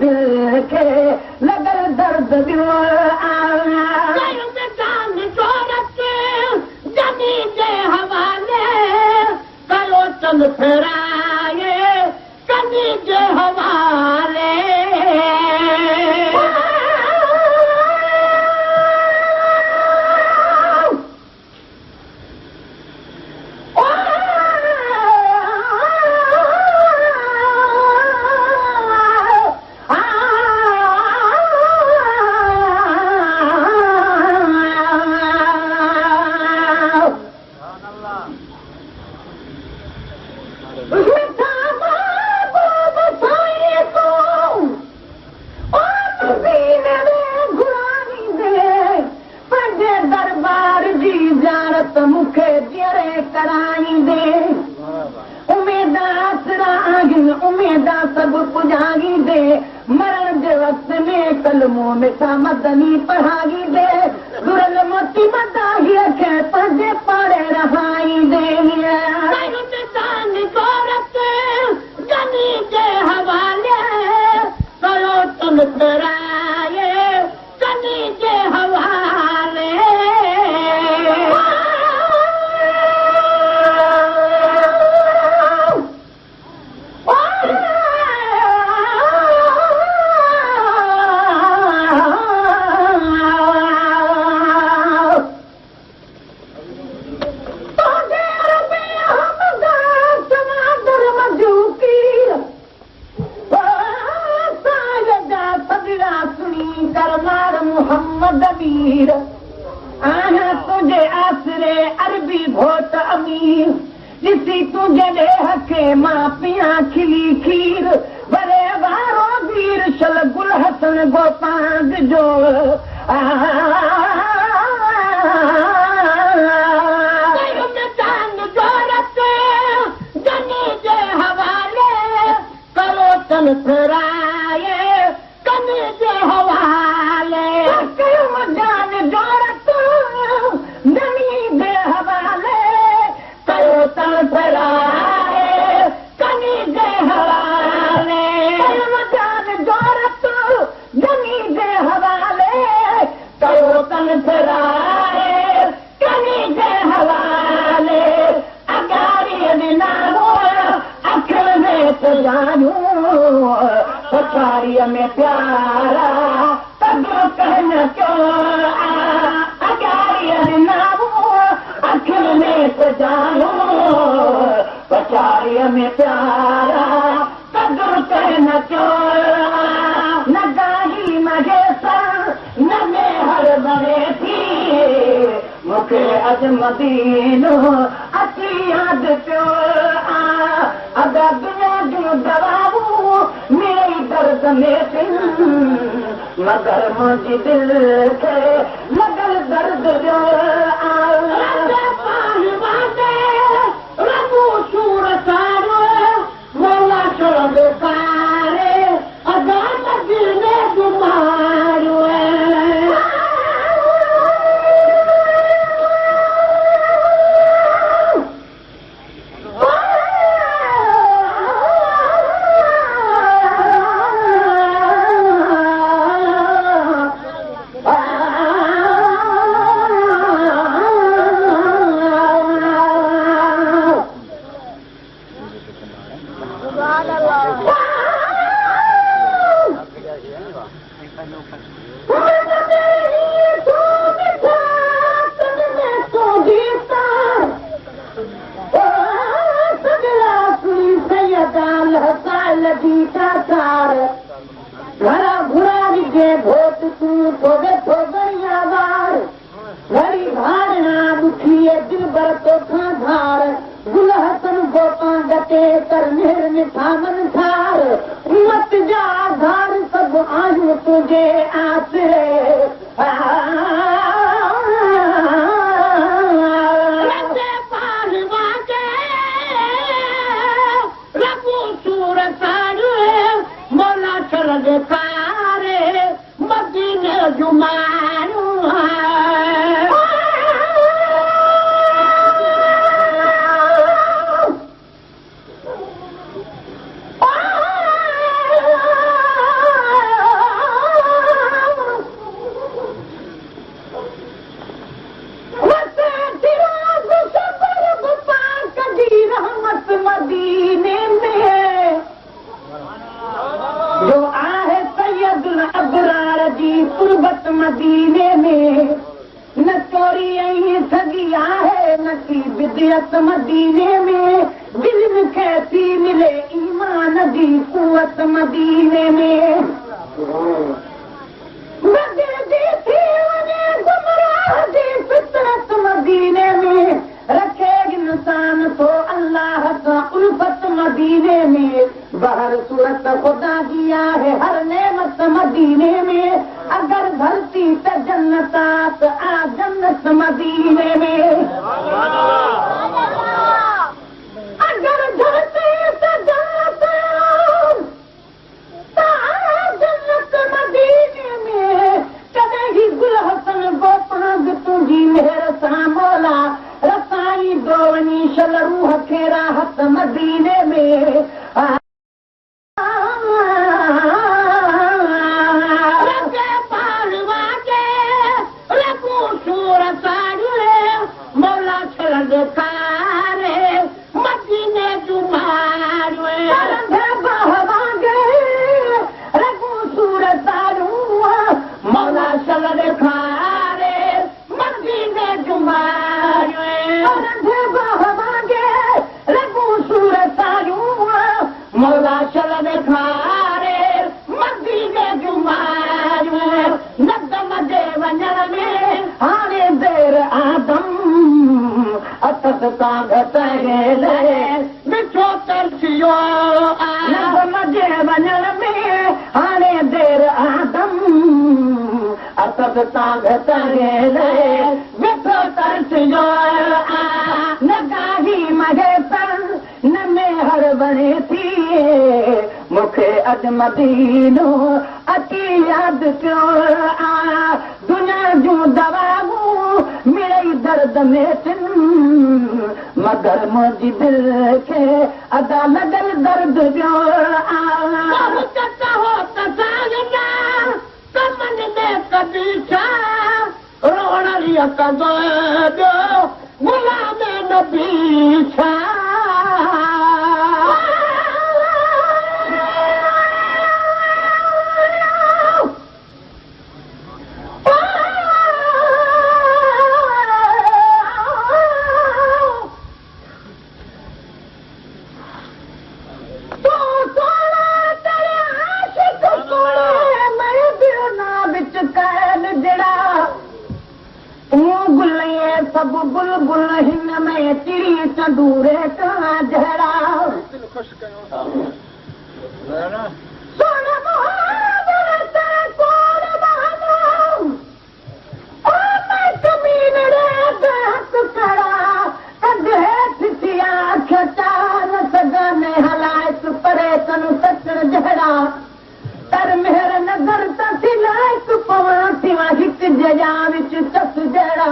दिल खे लॻल दर्द ॾियो जनी जे हवाले कयो चल फेराए कनी जे हवाले मरण जे वक़्त में कलमो मिठा मदनी पढ़ाई दे गुरल मोती मदाहीअ खे पंहिंजे पाड़े रहाई दे जनी जे हवाले कयो तुम फेराए कनी जे हवाले तुझे आसरे अरबी भोट अमीर ॾिसी तुंहिंजे ॾेह खे मां पिया खिली खीर भरे वारो वीर शल गुल हसन गोपांग जो जनी जे हवाले करो चल फेराए कनी जे हवाले जान जोरत जनी जे हवाले कयो तन फेराए कनी जे हवाले जान जोरत जनी जे हवाले कयो तन फेराए कनी जे हवाले अगारी नामो अखियुनि में तुझायूं पछाड़ीअ में प्यारा अखियुनि में सजायो पछाड़ीअ में प्यारा कदुर कहन चो न गाही मगे सां न में हर बने थी मूंखे अॼु मदीनो अची यादि पियो अदा दुनिया जूं दवाऊं मेरी दर्द में मगर मुंहिंजी दिलि खे लॻल दर्द ॾियो सूर सारो मोला छो बेकारे अदा मदीने जुमारो घरा घुरारी जे भोट तूं थोड़े थोड़िया वार घड़ी भाड़ना दुखी दिल भर तोखां धार गुल हसन गोपां गटे कर मेर मिठा मन थार मत जा धार सब आहियूं तुझे आसरे कारे मदीने जुमारू कुर्बत मदीने में न चोरी ऐं ठगी आहे न की बिदियत मदीने में दिल खे थी मिले ईमान जी कुवत मदीने में बदिलजी थी वञे गुमराह जी फितरत मदीने में रखे इंसान तो अल्लाह सां उल्फत मदीने में बहर सूरत खुदा जी आहे हर नेमत मदीने में अगर धरती त जन्नतात आ जन्नत मदीने में अगर धरती त जन्नत आ जन्नत मदीने में कॾहिं ही गुल हसन गोपांग तुंहिंजी मेहर सां मौला रसाई दो वञी शल रूह खे राहत मदीने में मौला छल खारे मदीने जूं रगू सूर सारूं मौला छल खारे मदीने जूं रगू सूर सारूं मौला छल खारे मदीने जूं नदम जे वञण में हाणे देर आदम अथस तां घटले मिठो तरसियो नदम जे वञण में हाणे देर आदम अथस तां घटले मिठो तरसियो न गाही महे तन न मेहर बणे थी मूंखे अॼु मदीनो अची यादि कयो दुनिया जूं दवाऊं मिड़ई दर्द में थियनि मगर मुंहिंजी दिलि खे अदा लॻल दर्द ॾियो कमनि में कॾहिं छा रोहड़ी कंदो गुलाम नबी छा सभु बुलबुल हिन में चिड़ी चंदूरे का जहरा हलायत परे तनु सचण जहरा तर मेहर नज़र त लायक पवां थिया हिकु जजा विच चस जहिड़ा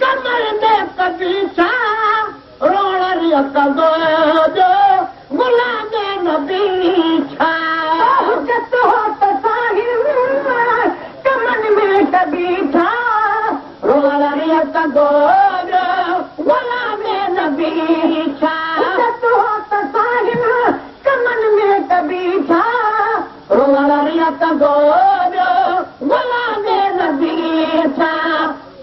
कमर में कॾहिं छा रोहड़ी कंदो गुलाम नबी छा कमन में कॾहिं छा रोहड़ी कंदो गुलाम नबी छा कमन में कॾहिं छा रोहड़ी कंदो गुलाम नबी छा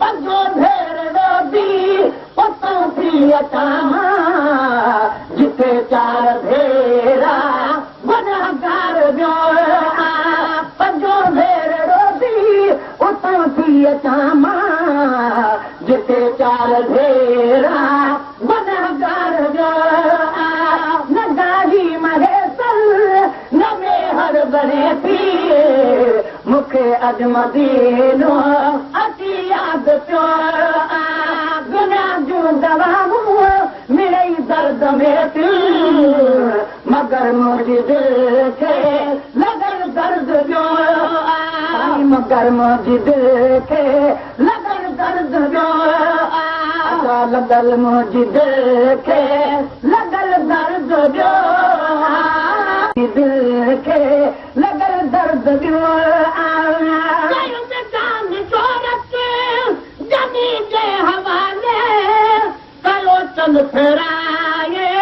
पंजो भेर रोदी उतां थी अचां जिथे चार भेरा गुनाहगार ॿियो पंजो भेर रोदी उतां थी अचां जिथे चार भेरा गुनाहगार ॿियो न गाही महे न मेहर बणे थी मूंखे अॼु मदीनो अची यादि पियो दुनिया जूं दवाऊं मिड़ई दर्द में थी मगर मुंहिंजी दिलि खे लॻल दर्द ॾियो मगर मुंहिंजी दिलि खे लॻल दर्द ॾियो लॻल मुंहिंजी दिलि खे लॻल दर्द ॾियो दिलि खे लॻल दर्द ॾियो जमी जे हवाले कयो चल फेराए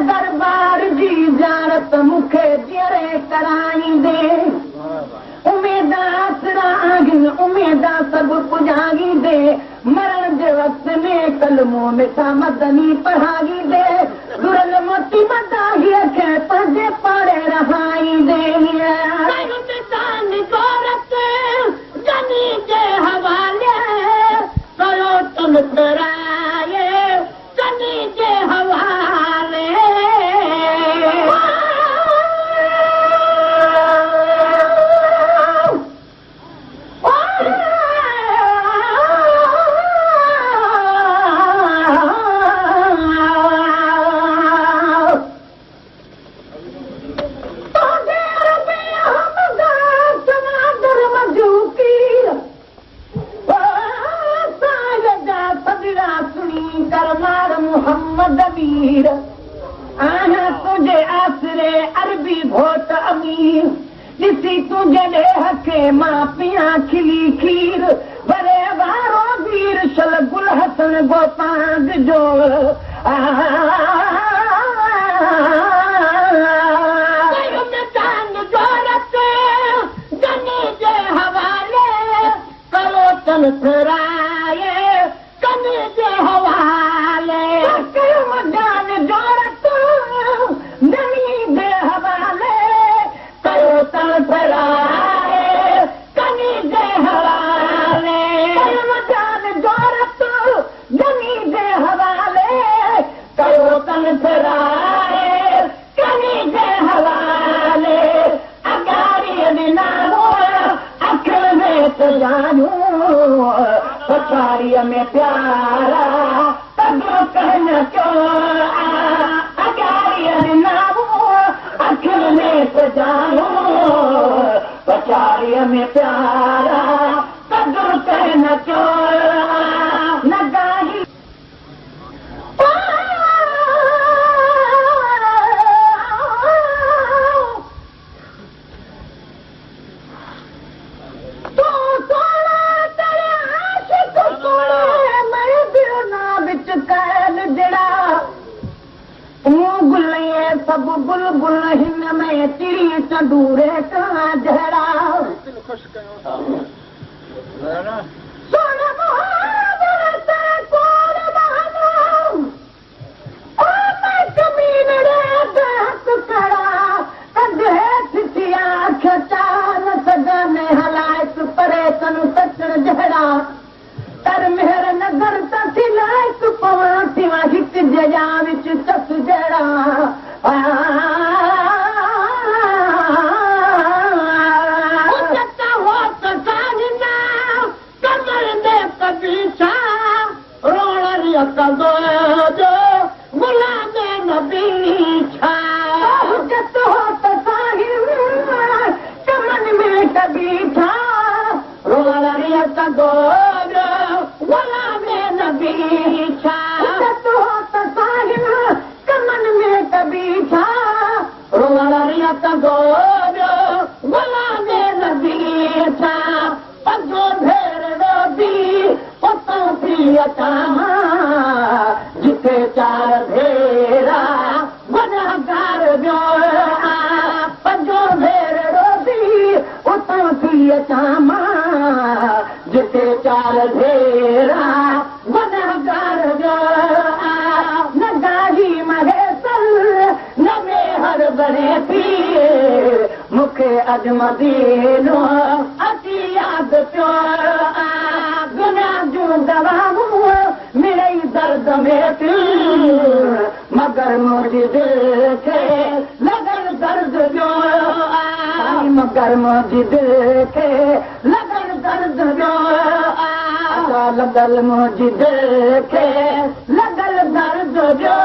दरबार जी ज़ारत मूंखे जहिड़े कराईंदे उमेदा आसरा आहिनि उमेदा सभु पुॼाईंदे मरण जे वक़्त में कलमो मिठा मदनी पढ़ाईंदे दुरल मोती मदाहीअ खे पंहिंजे पाड़े रहाईंदे जनी जे हवाले कयो तन फेराए जनी जे हवाले मोहम्मद अमीर आना तुझे आसरे अरबी घोट अमीर ॾिसी तुझे ॾेह खे मां पिया खिली खीर वरे वारो वीर शल गुल हसन गोपांग जो जनी जे हवाले करो तन फेराए कनी जे हवाले जान जोरत जनी जे हवाले कयो तन फेराए कनी जे हवाले जान जोरत जनी जे हवाले कयो तन फेराए कनी जे हवाले अगारी ॾिना अखिण में तुझायूं पछाड़ीअ में प्यारा तगड़ो कहन चोर अगारीअ ॾिना अखिण में तुझायूं पछाड़ीअ में प्यारा तगड़ो कहन चोर न गाही सभु बुलबुल हिन में चिड़ी चंदूरे का जड़ा हलायत परे तनु सचण जड़ा तर मेहर नगर तथी लायक पवां थिवा हिक जया विच तस जड़ा गुलाम नबी छा चमन में कभी था रोलरिया का गोर गुलाम नबी छा चमन में कभी था रोलरिया का गोर गुलाम नबी छा पगो भेर रोदी पतो प्रियता जिथे चार भेरा गुनाहगार जो पंजो भेर रोदी उतो थी अचां जिथे चार भेरा गुनाहगार जो न गाही महेसल न मेहर बने थी मूंखे अॼु मदीनो अची यादि पियो गुनाह जूं दवाऊं मिड़ई दर्द में थी मगर मुंहिंजी दिलि खे लॻल दर्द जो मगर मुंहिंजी दिलि खे लॻल दर्द जो लॻल मुंहिंजी दिलि खे लॻल दर्द जो